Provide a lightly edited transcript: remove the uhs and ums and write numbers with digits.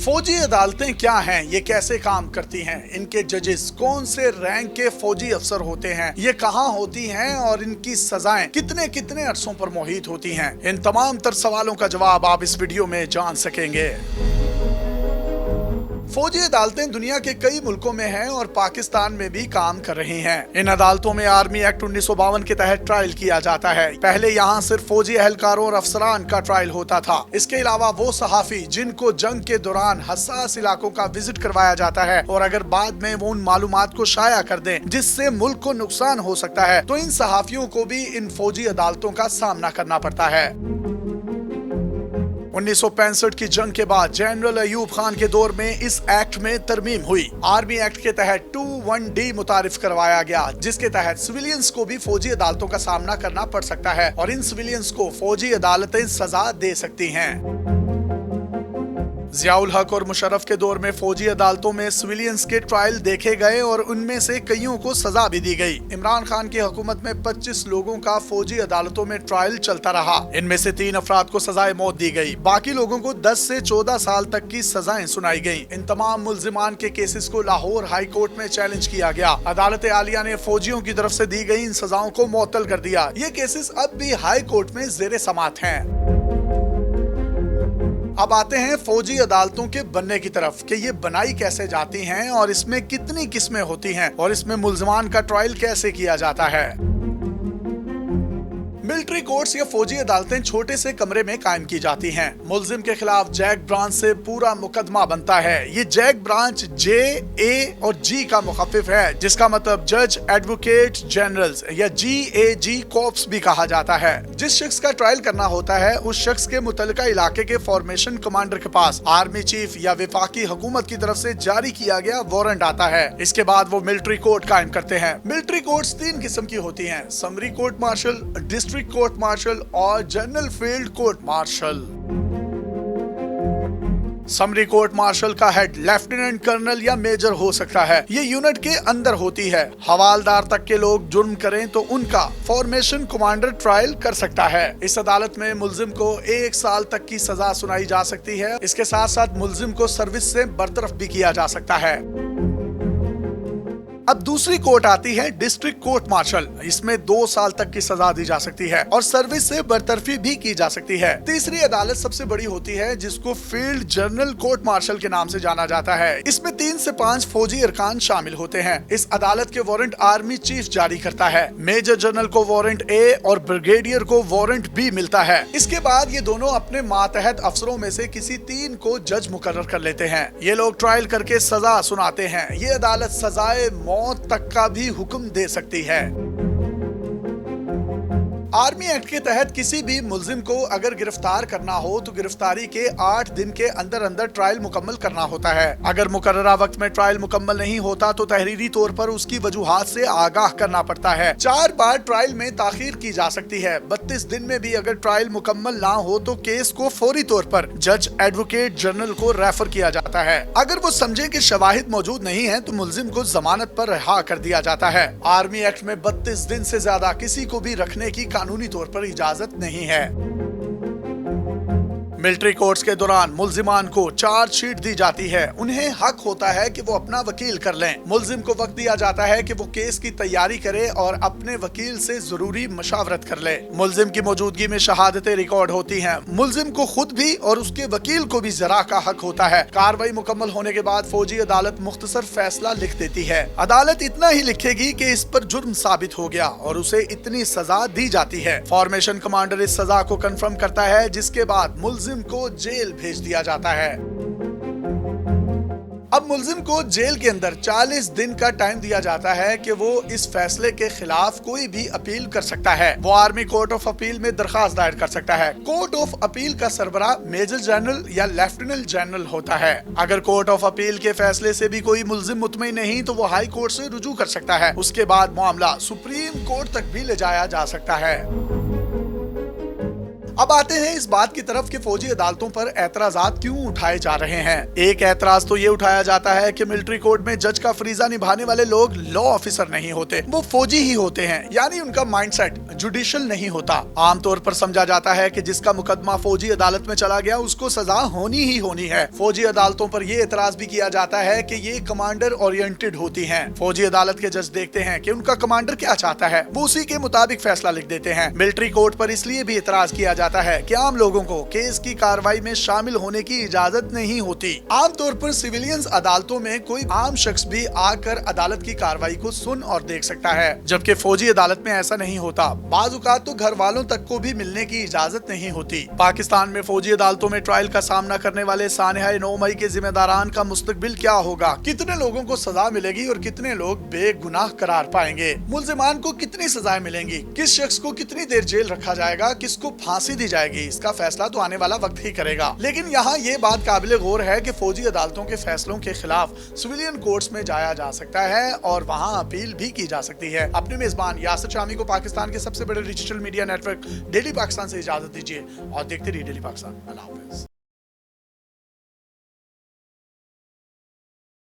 फौजी अदालतें क्या हैं, ये कैसे काम करती हैं, इनके जजेस कौन से रैंक के फौजी अफसर होते हैं, ये कहाँ होती हैं और इनकी सजाएं कितने कितने अरसों पर मुहित होती हैं, इन तमाम तर सवालों का जवाब आप इस वीडियो में जान सकेंगे। फौजी अदालतें दुनिया के कई मुल्कों में हैं और पाकिस्तान में भी काम कर रही हैं। इन अदालतों में आर्मी एक्ट 1952 के तहत ट्रायल किया जाता है। पहले यहाँ सिर्फ फौजी एहलकारों और अफसरान का ट्रायल होता था। इसके अलावा वो सहाफी जिनको जंग के दौरान हसास इलाकों का विजिट करवाया जाता है और अगर बाद में वो उन मालूमात को शाया कर दें जिससे मुल्क को नुकसान हो सकता है, तो इन सहाफियों को भी इन फौजी अदालतों का सामना करना पड़ता है। 1965 की जंग के बाद जनरल अयूब खान के दौर में इस एक्ट में तरमीम हुई। आर्मी एक्ट के तहत 21D मुतारिफ करवाया गया, जिसके तहत सिविलियंस को भी फौजी अदालतों का सामना करना पड़ सकता है और इन सिविलियंस को फौजी अदालतें सजा दे सकती हैं। जियाउल हक और मुशर्रफ के दौर में फौजी अदालतों में सिविलियंस के ट्रायल देखे गए और उनमें से कईयों को सजा भी दी गई। इमरान खान की हुकूमत में 25 लोगों का फौजी अदालतों में ट्रायल चलता रहा। इनमें से 3 अफराद को सजाए मौत दी गई। बाकी लोगों को 10 से 14 साल तक की सजाएं सुनाई गयी। इन तमाम मुल्जिमान के केसेस को लाहौर हाई कोर्ट में चैलेंज किया गया। अदालत आलिया ने फौजियों की तरफ से दी गई इन सजाओं को मुअत्तल कर दिया। ये केसेस अब भी हाई कोर्ट में जेर समाअत हैं। अब आते हैं फौजी अदालतों के बनने की तरफ कि ये बनाई कैसे जाती हैं और इसमें कितनी किस्में होती हैं और इसमें मुल्जिमान का ट्रायल कैसे किया जाता है। मिलिट्री कोर्ट्स या फौजी अदालतें छोटे से कमरे में कायम की जाती हैं। मुल्जिम के खिलाफ जैक ब्रांच से पूरा मुकदमा बनता है। ये जैक ब्रांच J, A और G का मुखफ़िफ है, जिसका मतलब जज एडवोकेट जनरल्स या GAG कॉर्प्स भी कहा जाता है। जिस शख्स का ट्रायल करना होता है उस शख्स के मुतल्लिका इलाके के फॉर्मेशन कमांडर के पास आर्मी चीफ या वफाकी हुकूमत की तरफ से जारी किया गया वारंट आता है। इसके बाद वो मिलिट्री कोर्ट कायम करते हैं। मिलिट्री कोर्ट्स 3 किस्म की होती हैं: summary court martial, district court martial और general field court martial. Summary court martial का हेड लेफ्टिनेंट कर्नल या मेजर हो सकता है। ये यूनिट के अंदर होती है। हवालदार तक के लोग जुर्म करें तो उनका फॉर्मेशन कमांडर ट्रायल कर सकता है। इस अदालत में मुल्जिम को 1 साल तक की सजा सुनाई जा सकती है। इसके साथ साथ मुल्जिम को सर्विस से बर्तरफ भी किया जा सकता है। अब दूसरी कोर्ट आती है डिस्ट्रिक्ट कोर्ट मार्शल। इसमें 2 साल तक की सजा दी जा सकती है और सर्विस से बरतरफी भी की जा सकती है। तीसरी अदालत सबसे बड़ी होती है, जिसको फील्ड जनरल कोर्ट मार्शल के नाम से जाना जाता है। इसमें 3 से 5 फौजी अरकान शामिल होते हैं। इस अदालत के वारंट आर्मी चीफ जारी करता है। मेजर जनरल को वारंट A और ब्रिगेडियर को वारंट B मिलता है। इसके बाद ये दोनों अपने मातहत अफसरों में से किसी 3 को जज मुकर्रर कर लेते हैं। ये लोग ट्रायल करके सजा सुनाते हैं। ये अदालत सजाए मौत तक का भी हुक्म दे सकती है। आर्मी एक्ट के तहत किसी भी मुल्जिम को अगर गिरफ्तार करना हो तो गिरफ्तारी के 8 दिन के अंदर अंदर ट्रायल मुकम्मल करना होता है। अगर मुकर्ररा वक्त में ट्रायल मुकम्मल नहीं होता तो तहरीरी तौर पर उसकी वजूहात से आगाह करना पड़ता है। 4 बार ट्रायल में ताखीर की जा सकती है। 32 दिन में भी अगर ट्रायल मुकम्मल ना हो तो केस को फौरी तौर पर जज एडवोकेट जनरल को रेफर किया जाता है। अगर वो समझे कि शवाहिद मौजूद नहीं है तो मुल्जिम को जमानत पर रिहा कर दिया जाता है। आर्मी एक्ट में 32 दिन से ज्यादा किसी को भी रखने की कानूनी तौर पर इजाजत नहीं है। मिलिट्री कोर्ट्स के दौरान मुल्जिमान को चार्जशीट दी जाती है। उन्हें हक होता है कि वो अपना वकील कर लें। मुल्जिम को वक्त दिया जाता है कि वो केस की तैयारी करे और अपने वकील से जरूरी मशावरत कर ले। मुल्जिम की मौजूदगी में शहादतें रिकॉर्ड होती हैं। मुल्जिम को खुद भी और उसके वकील को भी जरा का हक होता है। कार्रवाई मुकम्मल होने के बाद फौजी अदालत मुख्तसर फैसला लिख देती है। अदालत इतना ही लिखेगी कि इस पर जुर्म साबित हो गया और उसे इतनी सजा दी जाती है। फॉर्मेशन कमांडर इस सजा को कंफर्म करता है, जिसके बाद मुल्जिम को जेल भेज दिया जाता है। अब मुल्जिम को जेल के अंदर 40 दिन का टाइम दिया जाता है कि वो इस फैसले के खिलाफ कोई भी अपील कर सकता है। वो आर्मी कोर्ट ऑफ अपील में दरखास्त दायर कर सकता है। कोर्ट ऑफ अपील का सरबराह मेजर जनरल या लेफ्टिनेंट जनरल होता है। अगर कोर्ट ऑफ अपील के फैसले से भी कोई मुल्जिम मुतमईन नहीं तो वो हाई कोर्ट से रुजू कर सकता है। उसके बाद मामला सुप्रीम कोर्ट तक भी ले जाया जा सकता है। अब आते हैं इस बात की तरफ कि फौजी अदालतों पर एतराजात क्यों उठाए जा रहे हैं। एक एतराज तो ये उठाया जाता है कि मिलिट्री कोर्ट में जज का फरीजा निभाने वाले लोग लॉ ऑफिसर नहीं होते, वो फौजी ही होते हैं, यानी उनका माइंडसेट जुडिशियल नहीं होता। आमतौर पर समझा जाता है कि जिसका मुकदमा फौजी अदालत में चला गया उसको सजा होनी ही होनी है। फौजी अदालतों पर ये एतराज भी किया जाता है कि ये कमांडर ओरिएंटेड होती हैं। फौजी अदालत के जज देखते हैं कि उनका कमांडर क्या चाहता है, वो उसी के मुताबिक फैसला लिख देते हैं। मिलिट्री कोर्ट पर इसलिए भी एतराज किया जाता है कि आम लोगों को केस की कार्रवाई में शामिल होने की इजाजत नहीं होती। आमतौर पर सिविलियंस अदालतों में कोई आम शख्स भी आकर अदालत की कार्रवाई को सुन और देख सकता है, जबकि फौजी अदालत में ऐसा नहीं होता। बाज़ औक़ात तो घर वालों तक को भी मिलने की इजाजत नहीं होती। पाकिस्तान में फौजी अदालतों में ट्रायल का सामना करने वाले सानहा 9 मई के जिम्मेदारान का मुस्तकबिल क्या होगा, कितने लोगों को सजा मिलेगी और कितने लोग बेगुनाह करार पाएंगे, मुल्जिमान को कितनी सजाएं मिलेंगी, किस शख्स को कितनी देर जेल रखा जाएगा, किसको फांसी दी जाएगी, इसका फैसला तो आने वाला वक्त ही करेगा। लेकिन यहाँ ये बात काबिल गौर है कि फौजी अदालतों के फैसलों के खिलाफ सिविलियन कोर्ट्स में जाया जा सकता है और वहाँ अपील भी की जा सकती है। अपने मेजबान यासिर शामी को पाकिस्तान के सबसे बड़े digital media network daily Pakistan से इजाजत दीजिए और देखते रहिए डेली पाकिस्तान। अल्लाह हाफ़िज़।